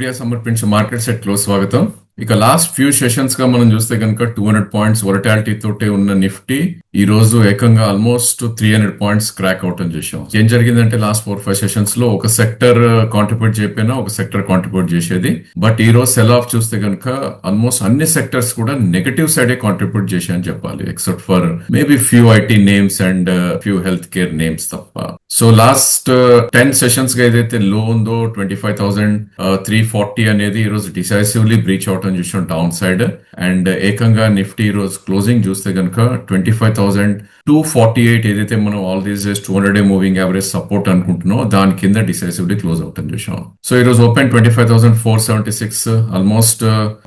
సుప్రియ సమర్పించే market set లో స్వాగతం. ఇక లాస్ట్ ఫ్యూ సెషన్స్ గా మనం చూస్తే కనుక 200 పాయింట్స్ వొలటాలిటీ తోటే ఉన్న నిఫ్టీ ఈ రోజు ఏకంగా ఆల్మోస్ట్ 300 పాయింట్స్ క్రాక్ అవటం చూసాం. ఏం జరిగిందంటే లాస్ట్ 4-5 సెషన్స్ లో ఒక సెక్టర్ కాంట్రిబ్యూట్ చేయకపోయినా ఒక సెక్టర్ కాంట్రిబ్యూట్ చేసేది. బట్ ఈ రోజు సెల్ ఆఫ్ చూస్తే కనుక ఆల్మోస్ట్ అన్ని సెక్టర్స్ కూడా నెగటివ్ సైడే కాంట్రిబ్యూట్ చేశాయని చెప్పాలి, except for maybe few IT names and few health care names తప్ప. సో లాస్ట్ 10 సెషన్స్ గా ఏదైతే లో ఉందో 25,340 అనేది ఈ రోజు డిసైసివ్లీ బ్రీచ్ అవటం చూసాం డౌన్ సైడ్. అండ్ ఏకంగా నిఫ్టీ ఈ రోజు క్లోజింగ్ చూస్తే కనుక 25,248 ఏదైతే మనం ఆల్ దీస్ డేస్ 200-డే మూవింగ్ యావరేజ్ సపోర్ట్ అనుకుంటున్నాం దాని కింద డిసైసివ్లీ క్లోజ్ అవటం చూసాం. సో ఈ రోజు ఓపెన్ 25,476 ఆల్మోస్ట్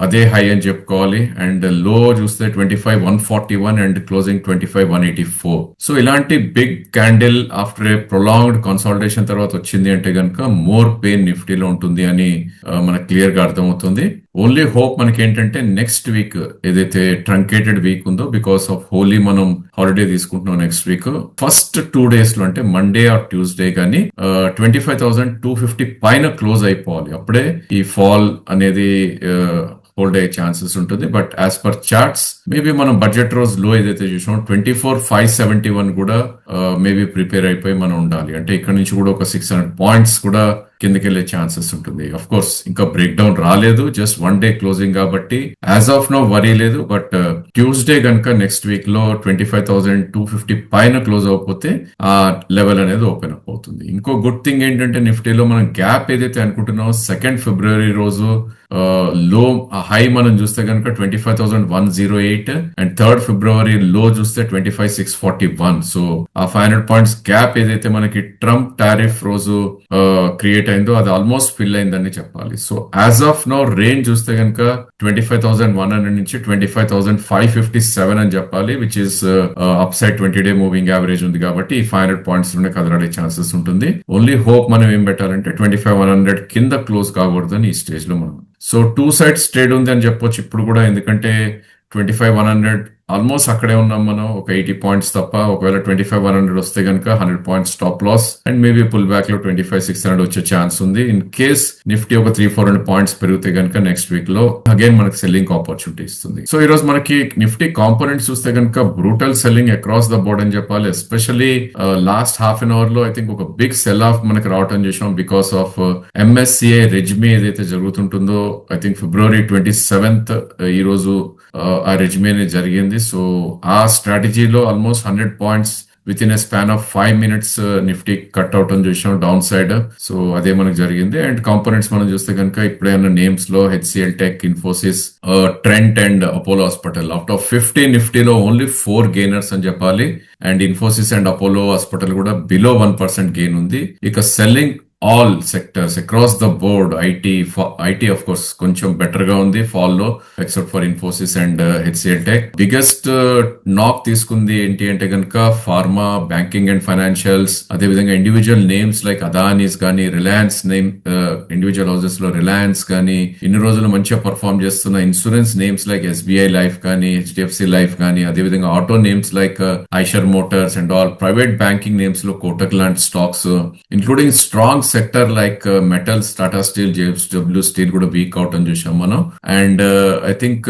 అదే హై అని చెప్పుకోవాలి. అండ్ లో చూస్తే 25,141 అండ్ క్లోజింగ్ 25,184. సో ఇలాంటి big candle after a prolonged consolidation తర్వాత వచ్చింది అంటే కనుక మోర్ పెయిన్ నిఫ్టీలో ఉంటుంది అని మనకు క్లియర్ గా అర్థమవుతుంది. ఓన్లీ హోప్ మనకి ఏంటంటే నెక్స్ట్ వీక్ ఏదైతే ట్రంకేటెడ్ వీక్ ఉందో బికాస్ ఆఫ్ హోలీ మనం హాలిడే తీసుకుంటున్నాం నెక్స్ట్ వీక్, ఫస్ట్ 2 days లో అంటే మండే ఆర్ ట్యూస్డే కానీ 25,250 పైన క్లోజ్ అయిపోవాలి. అప్పుడే ఈ ఫాల్ అనేది హోల్డ్ అయ్యే ఛాన్సెస్ ఉంటుంది. But as per charts maybe మనం బడ్జెట్ రోజు లో ఏదైతే చూసాం 24,571 కూడా మేబీ ప్రిపేర్ అయిపోయి మనం ఉండాలి. అంటే ఇక్కడ నుంచి కూడా ఒక 600 పాయింట్స్ కూడా కిందకెళ్లే ఛాన్సెస్ ఉంటుంది. అఫ్ కోర్స్ ఇంకా బ్రేక్ డౌన్ రాలేదు, జస్ట్ 1 day క్లోజింగ్ కాబట్టి యాజ్ ఆఫ్ నో వరీ లేదు. బట్ ట్యూస్డే కనుక నెక్స్ట్ వీక్ లో 25,250 పైన క్లోజ్ అవ్వకపోతే ఆ లెవెల్ అనేది ఓపెన్ అప్ అవుతుంది. ఇంకో గుడ్ థింగ్ ఏంటంటే నిఫ్టీలో మనం గ్యాప్ ఏదైతే అనుకుంటున్నామో 2nd February రోజు లో హై మనం చూస్తే కనుక 25,108 అండ్ 3rd February లో చూస్తే 25,641. సో ఆ 500 పాయింట్స్ గ్యాప్ ఏదైతే మనకి ట్రంప్ టారిఫ్ రోజు క్రియేట్ అయిందో అది ఆల్మోస్ట్ ఫిల్ అయిందని చెప్పాలి. So as of now range చూస్తే కనుక 25,100 నుంచి 25,557 అని చెప్పాలి, విచ్ ఇస్ అప్ సైడ్ 20-డే మూవింగ్ యావరేజ్ ఉంది కాబట్టి ఈ 500 పాయింట్స్ లోనే కదలాడే ఛాన్సెస్ ఉంటుంది. ఓన్లీ హోప్ మనం ఏం పెట్టాలంటే 25,100 కింద క్లోజ్ కాకూడదని ఈ స్టేజ్ లో మనం. సో 2 sides ట్రేడ్ ఉంది అని చెప్పొచ్చు ఇప్పుడు కూడా, ఎందుకంటే 25,100 ఆల్మోస్ట్ అక్కడే ఉన్నాం మనం, ఒక 80 పాయింట్స్ తప్ప. ఒకవేళ 25,100 వస్తే కనుక 100 points stop loss and maybe pull back లో 25,600 వచ్చే ఛాన్స్ ఉంది. ఇన్ కేస్ నిఫ్టీ ఒక 300-400 పాయింట్స్ పెరిగితే కనుక నెక్స్ట్ వీక్ లో అగైన్ మనకి సెల్లింగ్ ఆపర్చునిటీ ఇస్తుంది. సో ఈ రోజు మనకి నిఫ్టీ కాంపోనెంట్స్ చూస్తే కనుక brutal selling across the board అని చెప్పాలి. Especially last half an hour లో ఐ థింక్ ఒక బిగ్ సెల్ ఆఫ్ మనకి రావటం చేసాం బికాస్ ఆఫ్ MSCI రెజ్మీ ఏదైతే జరుగుతుంటుందో. ఐ థింక్ February 27th ఈ రోజు ఆ రెజ్మీ అనేది జరిగింది. సో ఆ స్ట్రాటజీలో almost 100 points with in a span of 5 minutes Nifty cut out అని చూసాం డౌన్ సైడ్. సో అదే మనకు జరిగింది. అండ్ కాంపోనెంట్స్ మనం చూస్తే కనుక ఇప్పుడైనా నేమ్స్ లో HCL tech, Infosys, Trent and Apollo hospital out of 50 నిఫ్టీలో ఓన్లీ 4 గెయినర్స్ అని చెప్పాలి. And Infosys and Apollo hospital కూడా బిలో 1% గెయిన్ ఉంది. ఇక selling all sectors across the board. IT of course కొంచెం బెటర్ గా ఉంది ఫాల్ లో, except for Infosys and HCL tech. Biggest నాక్ తీసుకుంది ఏంటి అంటే కనుక ఫార్మా, బ్యాంకింగ్ అండ్ ఫైనాన్షియల్స్, అదే విధంగా ఇండివిజువల్ నేమ్స్ లైక్ అదానీస్ కానీ, రిలయన్స్ నేమ్ ఇండివిజువల్ హౌసెస్ లో రిలయన్స్ కానీ, ఇన్ని రోజులు మంచిగా పర్ఫార్మ్ చేస్తున్న insurance names like SBI life కానీ, HDFC లైఫ్ కానీ, అదే విధంగా auto names like Eicher Motors and all private banking names లో కోటక్ లాంటి stocks, including strong sector like metals, Tata steel, JSW steel కూడా వీక్ అవుట్ అని చూసాం మనం. And I think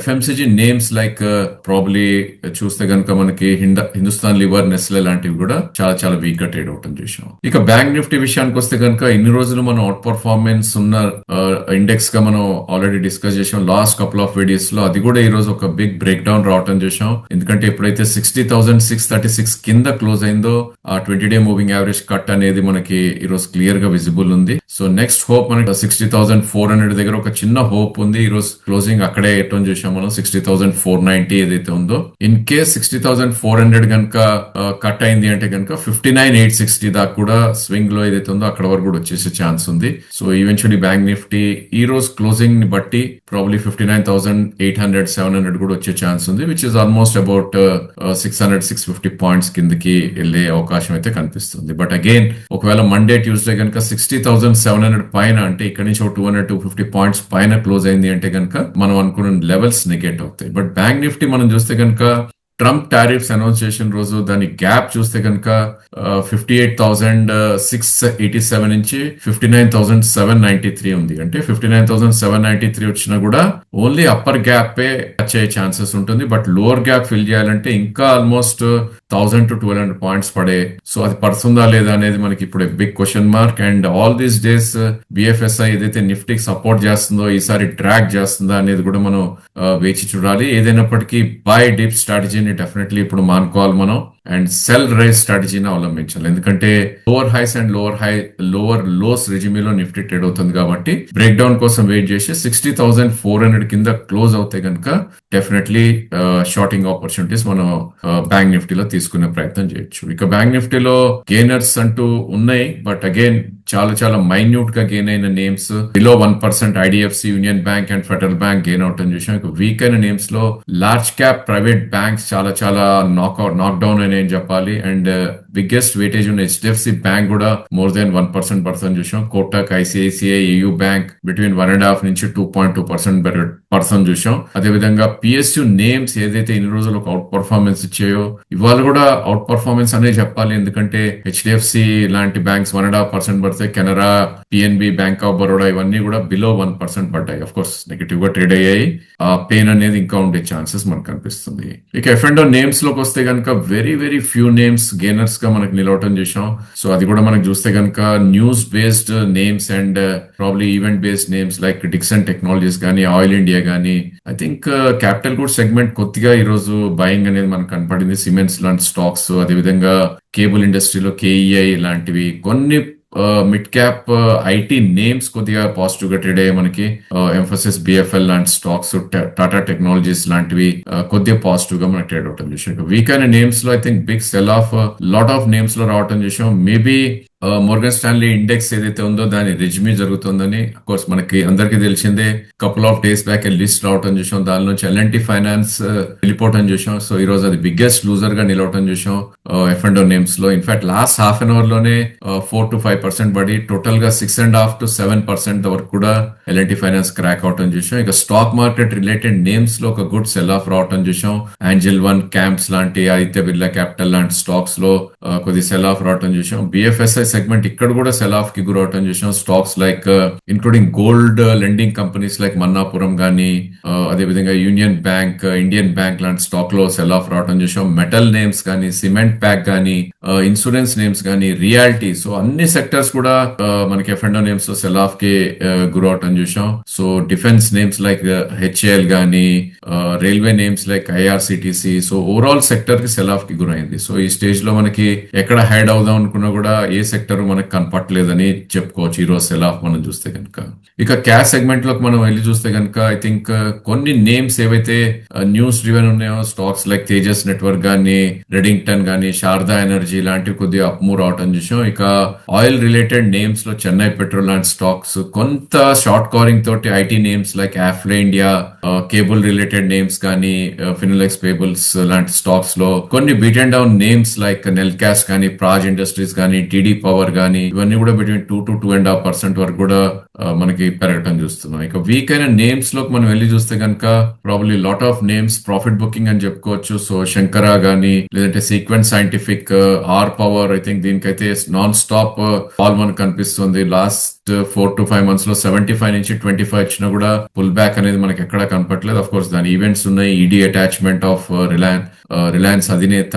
FMCG names like probably చూస్తే కనుక మనకి హిందుస్థాన్ లివర్, నెస్లే లాంటివి కూడా చాలా చాలా వీక్ గా ట్రేడ్ అవుట్ అని చూసాం. ఇక బ్యాంక్ నిఫ్టీ విషయానికి వస్తే కనుక ఇన్ని రోజులు మనం అవుట్ పర్ఫార్మెన్స్ ఉన్న ఇండెక్స్ గా మనం ఆల్రెడీ డిస్కస్ చేసాం లాస్ట్ కపుల్ ఆఫ్ వీడియోస్ లో. అది కూడా ఈ రోజు ఒక బిగ్ బ్రేక్ డౌన్ రావటం చూసాం. ఎందుకంటే ఎప్పుడైతే 60,636 కింద క్లోజ్ అయిందో ఆ 20-డే మూవింగ్ యావరేజ్ కట్ అనేది మనకి ఈ రోజు క్లియర్ గా విజిబుల్ ఉంది. సో నెక్స్ట్ హోప్ మనకి 60,400 దగ్గర ఒక చిన్న హోప్ ఉంది. ఈ రోజు క్లోజింగ్ అక్కడే ఎట్టని చూసాం మనం 60,490 ఏదైతే ఉందో. ఇన్ కేస్ 60,400 కనుక కట్ అయింది అంటే కనుక 59,860 దాకా కూడా స్వింగ్ లో ఏదైతే ఉందో అక్కడ వరకు కూడా వచ్చేసే ఛాన్స్ ఉంది. సో ఈవెన్చువల్లీ బ్యాంక్ నిఫ్టీ ఈ రోజు క్లోజింగ్ ని బట్టి ప్రాబ్లీ 59,800, 700 కూడా వచ్చే ఛాన్స్ ఉంది, which is almost about 600-650 points కిందకి వెళ్లే అవకాశం అయితే కనిపిస్తుంది. బట్ అగైన్ ఒకవేళ మండే, ట్యూస్డే కనుక 60,700 పైన అంటే ఇక్కడ నుంచి 200-250 పాయింట్స్ పైన క్లోజ్ అయింది అంటే కనుక మనం అనుకున్న లెవెల్స్ నెగెట్ అవుతాయి. బట్ బ్యాంక్ నిఫ్టీ మనం చూస్తే కనుక ట్రంప్ టారిఫ్స్ అనౌన్స్ చేసిన రోజు దాని గ్యాప్ చూస్తే కనుక 58,687 నుంచి 59,793 ఉంది. అంటే 59,793 వచ్చినా కూడా ఓన్లీ అప్పర్ గ్యాప్ టచ్ అయ్యే ఛాన్సెస్ ఉంటుంది. బట్ లోవర్ గ్యాప్ ఫిల్ చేయాలంటే ఇంకా ఆల్మోస్ట్ 1000 to 1200 పాయింట్స్ పడే. సో అది పడుతుందా లేదా అనేది మనకి ఇప్పుడు big question mark. And all these days BFSI ఏదైతే నిఫ్టీకి సపోర్ట్ చేస్తుందో ఈసారి ట్రాక్ చేస్తుందా అనేది కూడా మనం వేచి చూడాలి. ఏదైనప్పటికీ బై డిప్ స్ట్రాటజీని డెఫినెట్లీ ఇప్పుడు మానుకోవాలి మనం, అండ్ సెల్ రైజ్ స్ట్రాటజీని అవలంబించాలి. ఎందుకంటే lower highs and lower lows రెజిమీలో నిఫ్టీ ట్రేడ్ అవుతుంది కాబట్టి బ్రేక్ డౌన్ కోసం వెయిట్ చేసి 60,400 కింద క్లోజ్ అవుతే కనుక డెఫినెట్లీ షార్టింగ్ ఆపర్చునిటీస్ మనం బ్యాంక్ నిఫ్టీలో తీసుకునే ప్రయత్నం చేయొచ్చు. ఇక బ్యాంక్ నిఫ్టీలో గెయినర్స్ అంటూ ఉన్నాయి, బట్ అగైన్ చాలా మైన్యూట్ గా గెయిన్ అయిన names below 1%. IDFC, union bank and federal bank gain out అని చూసాం. ఇక వీక్ అయిన నేమ్స్ లో లార్జ్ క్యాప్ ప్రైవేట్ బ్యాంక్స్ చాలా నాక్ డౌన్ అని చెప్పాలి. అండ్ బిగ్గెస్ట్ వెయిటేజ్ ఉన్న హెచ్డిఎఫ్సి బ్యాంక్ కూడా మోర్ దెన్ 1% పర్సన్ చూసాం. Kotak, ICICI, AU bank between 1.5 నుంచి 2.2% చూసాం. అదేవిధంగా పిఎస్యు నేమ్స్ ఏదైతే ఇన్ని రోజులు ఒక అవుట్ పర్ఫార్మెన్స్ ఇచ్చాయో ఇవాళ కూడా అవుట్ పర్ఫార్మెన్స్ అనే చెప్పాలి. ఎందుకంటే హెచ్డిఎఫ్సి లాంటి బ్యాంక్స్ 1.5% పడితే Canara, PNB, bank of Baroda ఇవన్నీ కూడా బిలో 1% పడ్డాయి. అఫ్ కోర్స్ నెగటివ్ గా ట్రేడ్ అయ్యాయి. ఆ పెయిన్ అనేది ఇంకా ఉండే ఛాన్సెస్ మనకు కనిపిస్తుంది. ఇక ఎఫ్ఎండో నేమ్స్ లోకి వస్తే కనుక వెరీ ఫ్యూ నేమ్స్ గెయినర్స్ గా మనకు నిలవటం చేసాం. సో అది కూడా మనకు చూస్తే కనుక news based names and probably event based names like Dixon technologies కానీ, ఆయిల్ ఇండియా కానీ, I think capital goods segment కొద్దిగా ఈ రోజు బయింగ్ అనేది మనకు కనపడింది. సిమెంట్స్ లాంటి స్టాక్స్, అదేవిధంగా కేబుల్ ఇండస్ట్రీలో కేఈఐ లాంటివి కొన్ని మిడ్ క్యాప్ ఐటీ నేమ్స్ కొద్దిగా పాజిటివ్ గా ట్రేడ్ అయ్యాయి. మనకి ఎంఫోసిస్, బిఎఫ్ఎల్ లాంటి స్టాక్స్, టాటా టెక్నాలజీస్ లాంటివి కొద్దిగా పాజిటివ్ గా మనకి ట్రేడ్ అవటం చూసాం. వీక్ అయిన నేమ్స్ లో I think big sell off lot of names లో రావటం చూసాం. మేబీ మోర్గన్ స్టాన్లీ ఇండెక్స్ ఏదైతే ఉందో దాని రిజ్మీ జరుగుతుందని కోర్స్ మనకి అందరికీ తెలిసిందే. Couple of days back list రావటం చూసాం. దాని నుంచి ఎల్ఎన్టీ ఫైనాన్స్ వెళ్ళిపోవటం చూసాం. సో ఈ రోజు అది బిగ్గెస్ట్ లూజర్ గా నిలవటం చూసాం ఎఫ్ఎండో నేమ్స్ లో. In fact last half an hour లోనే 4 to 5% పడి టోటల్ గా 6.5 to 7% వరకు కూడా ఎల్ఎన్టీ ఫైనాన్స్ క్రాక్ అవటం చూసాం. ఇక స్టాక్ మార్కెట్ రిలేటెడ్ నేమ్స్ లో ఒక గుడ్ సెల్ ఆఫ్ రావటం చూసాం. ఏంజల్ వన్, క్యాంప్స్ లాంటి, ఆదిత్య బిర్లా క్యాపిటల్ లాంటి స్టాక్స్ లో కొద్ది సెల్ ఆఫ్ రావటం చూసాం. బిఎఫ్ఎస్ఐ సెగ్మెంట్ ఇక్కడ కూడా సెల్ ఆఫ్ కి గురవటం చూసాం. Stocks like including gold lending companies like Manappuram గానీ, అదేవిధంగా యూనియన్ బ్యాంక్, ఇండియన్ బ్యాంక్ లాంటి స్టాక్ లో సెల్ ఆఫ్ రావటం చూసాం. మెటల్ నేమ్స్ కానీ, సిమెంట్ ప్యాక్ కానీ, ఇన్సూరెన్స్ నేమ్స్ కానీ, రియాలిటీ, సో అన్ని సెక్టర్స్ కూడా మనకి ఎఫ్ఎండో నేమ్స్ లో సెల్ ఆఫ్ కి గురవటం చూసాం. So defence names like HAL గానీ, railway names like IRCTC, so overall sector కి సెల్ ఆఫ్ కి గురైంది. సో ఈ స్టేజ్ లో మనకి ఎక్కడ హైడ్ అవుదాం అనుకున్నా కూడా ఏ సెక్టర్ మనకు కనపట్లేదని చెప్పుకోవచ్చు ఈ రోజు సెల్ ఆఫ్ మనం చూస్తే కనుక. ఇక క్యాష్ సెగ్మెంట్ లోకి మనం వెళ్ళి చూస్తే కనుక ఐ థింక్ కొన్ని నేమ్స్ ఏవైతే న్యూస్ డ్రివెన్ ఉన్నాయో, స్టాక్స్ లైక్ తేజస్ నెట్వర్క్ గానీ, రెడింగ్టన్ గానీ, శారదా ఎనర్జీ లాంటివి కొద్దిగా అప్మూవ్ అవటం చూసాం. ఇక ఆయిల్ రిలేటెడ్ నేమ్స్ లో చెన్నై పెట్రోల్ లాంటి స్టాక్స్, కొంత షార్ట్ కవరింగ్ తోటి IT names like Affle India, cable related names కానీ, ఫినోలెక్స్ పేబుల్స్ లాంటి స్టాక్స్ లో కొన్ని beat and down names like Nelcast కానీ, ప్రాజ్ ఇండస్ట్రీస్ కానీ, టీడీ పవర్ గానీ, ఇవన్నీ కూడా బిట్వీన్ 2 to 2.5% వరకు కూడా మనకి పెరగటం చూస్తున్నాం. ఇక వీక్ అయిన నేమ్స్ లోకి మనం వెళ్ళి చూస్తే కనుక probably lot of names profit booking అని చెప్పుకోవచ్చు. సో శంకరా గానీ, లేదంటే Sequent Scientific, R Power, I think దీనికైతే నాన్ స్టాప్ ఫాల్ మనకు కనిపిస్తుంది. లాస్ట్ 4 to 5 months లో 75 నుంచి 25 వచ్చినా కూడా పుల్ బ్యాక్ అనేది మనకి ఎక్కడా కనపట్లేదు. అఫ్ కోర్స్ దాని ఈవెంట్స్ ఉన్నాయి. ఈడీ అటాచ్మెంట్ ఆఫ్ రిలయన్స్ అధినేత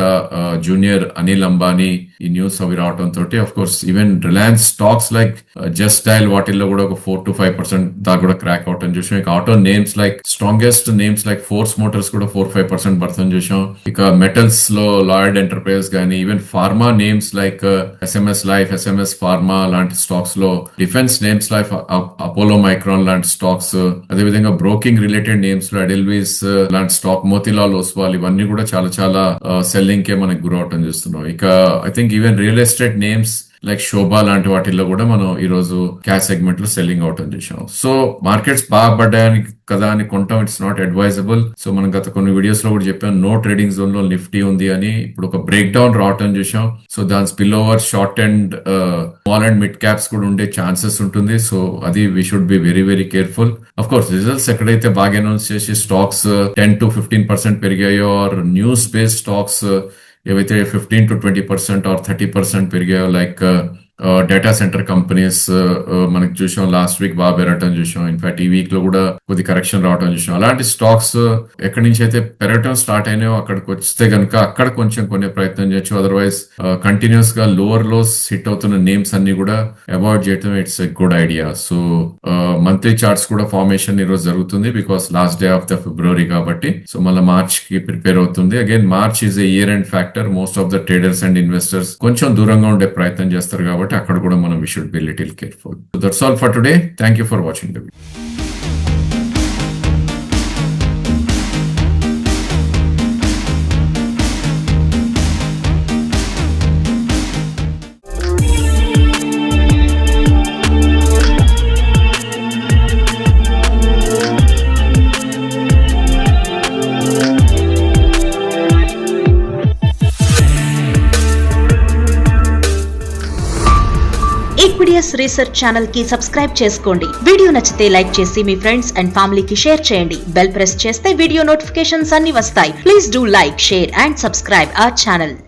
జూనియర్ అనిల్ అంబానీ ఈ న్యూస్ అవి రావడం తోటి of course even Reliance stocks like just dial వాటిల్లో కూడా ఒక 4 to 5% దాకా కూడా క్రాక్ అవటం చూసాం. ఇక auto names like strongest names like force Motors కూడా 4-5% పడుతుంది చూసాం. ఇక మెటల్స్ లో లాయిడ్ ఎంటర్ప్రైజ్ గానీ, even pharma names like SMS life, SMS pharma లాంటి స్టాక్స్ లో, defence names like Apollo micron లాంటి స్టాక్స్, అదేవిధంగా బ్రోకింగ్ రిలేటెడ్ నేమ్స్ లో అడెల్వీస్ లాంటి స్టాక్, మోతీలాల్ ఓస్వాల్, ఇవన్నీ కూడా చాలా సెల్లింగ్ కే మనకు గురవటం చూస్తున్నాం. ఇక I think even real estate names like Sobha లాంటి వాటిల్లో కూడా మనం ఈ రోజు క్యాష్ సెగ్మెంట్ లో సెల్లింగ్ అవటం చూసాం. సో మార్కెట్స్ బాగా పడ్డాయని కదా అని కొంటాం, ఇట్స్ నాట్ అడ్వైజబుల్. సో మనం గత కొన్ని వీడియోస్ లో కూడా చెప్పాం నో ట్రేడింగ్ జోన్ లో నిఫ్టీ ఉంది అని. ఇప్పుడు ఒక బ్రేక్ డౌన్ రావటం చూసాం. సో దాని spill over short and small and mid caps కూడా ఉండే ఛాన్సెస్ ఉంటుంది. సో అది we should be very very careful. Of course results ఎక్కడైతే బాగా అనౌన్స్ చేసి స్టాక్స్ 10 to 15% పెరిగాయో, ఆర్ న్యూస్ బేస్డ్ స్టాక్స్ ఏవైతే 15 to 20% ఆర్ 30% పెరిగాయో, లైక్ డేటా సెంటర్ కంపెనీస్ మనకి చూసాం లాస్ట్ వీక్ బాగా పెరగటం చూసాం. ఇన్ఫాక్ట్ ఈ వీక్ లో కూడా కొద్ది కరెక్షన్ రావడం చూసాం. అలాంటి స్టాక్స్ ఎక్కడి నుంచి అయితే పెరగటం స్టార్ట్ అయినాయో అక్కడికి వస్తే గనుక అక్కడ కొంచెం కొనే ప్రయత్నం చేయొచ్చు. అదర్వైజ్ కంటిన్యూస్ గా లోవర్ లోస్ హిట్ అవుతున్న నేమ్స్ అన్ని కూడా అవాయిడ్ చేయడం it's a good idea. So monthly charts కూడా ఫార్మేషన్ ఈ రోజు జరుగుతుంది because last day of the ఫిబ్రవరి కాబట్టి. సో మళ్ళీ మార్చ్ కి ప్రిపేర్ అవుతుంది. Again March is a year end factor. Most of the traders and investors కొంచెం దూరంగా ఉండే ప్రయత్నం చేస్తారు కాబట్టి అక్కడ కూడా మనం we should be little careful. So that's all for today. Thank you for watching the video. ఈక్విడియస్ రీసెర్చ్ ఛానల్ కి సబ్స్క్రైబ్ చేసుకోండి. వీడియో నచ్చితే లైక్ చేసి మీ ఫ్రెండ్స్ అండ్ ఫ్యామిలీకి షేర్ చేయండి. బెల్ ప్రెస్ చేస్తే వీడియో నోటిఫికేషన్స్ అన్ని వస్తాయి. Please do like, share and subscribe our channel.